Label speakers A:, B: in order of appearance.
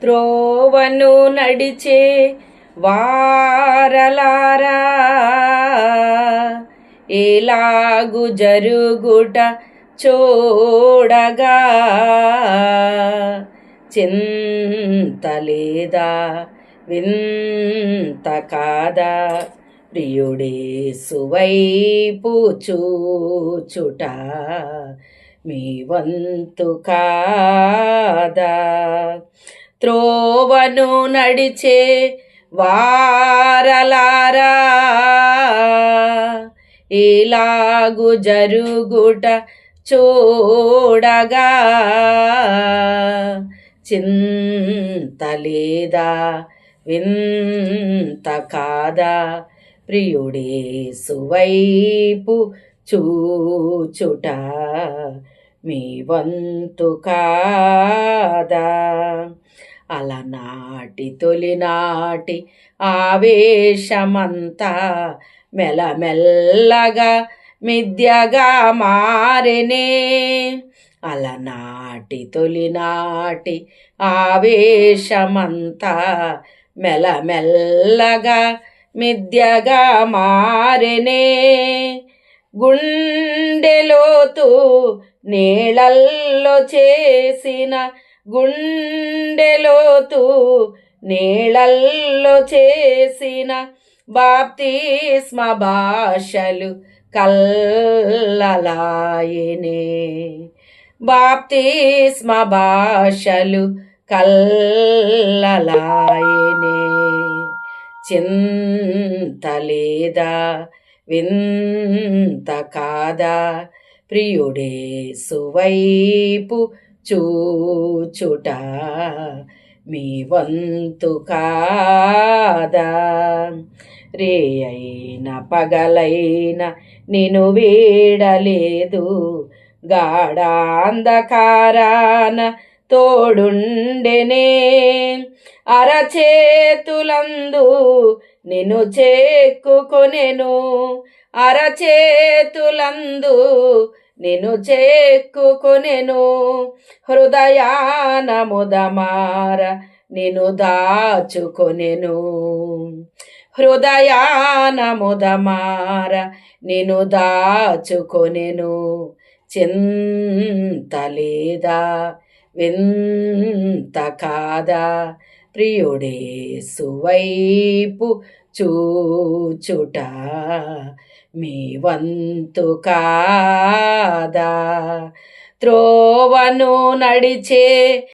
A: త్రోవను నడిచే వారలారా ఎలాగు జరుగుట చూడగా చింతలేదా వింత కాదా ప్రియుడేసు వైపు చూచుట మీ వంతు కాదా త్రోవను నడిచే వారలారా ఇలాగు జరుగుట చూడగా చింతలేదా వింత కాదా ప్రియుడేసు వైపు చూచుట మీ వంతు కాదా అలనాటి తొలినాటి ఆవేశమంతా మెల్లమెల్లగా మిథ్యగా మారెనే అలనాటి తొలినాటి ఆవేశమంతా మెల్లమెల్లగా మిథ్యగా మారెనే గుండెలోతు నీళ్ళల్లో చేసిన గుండెలోతు నీళ్ళల్లో చేసిన బాప్తిస్మ భాషలు కల్లలాయనే బాప్తిస్మ భాషలు కల్లలాయనే చింతలేదా వింత కాదా ప్రియుడేసు వైపు చూచుట మీ వంతు కాదా రే అయిన పగలైన నిన్ను వీడలేదు గాఢాంధకారాన తోడుండెనే అరచేతులందు నిన్ను చేక్కుకొనెను అరచేతులందు నిన్ను చేక్కుకొనెను హృదయాన ముదమార నిన్ను దాచుకొనెను హృదయాన ముదమార నిన్ను దాచుకొనెను చింతలేదా వింత కాదా ప్రియుడేసు వైపు చూచుట మీ వంతు కాదా త్రోవను నడిచే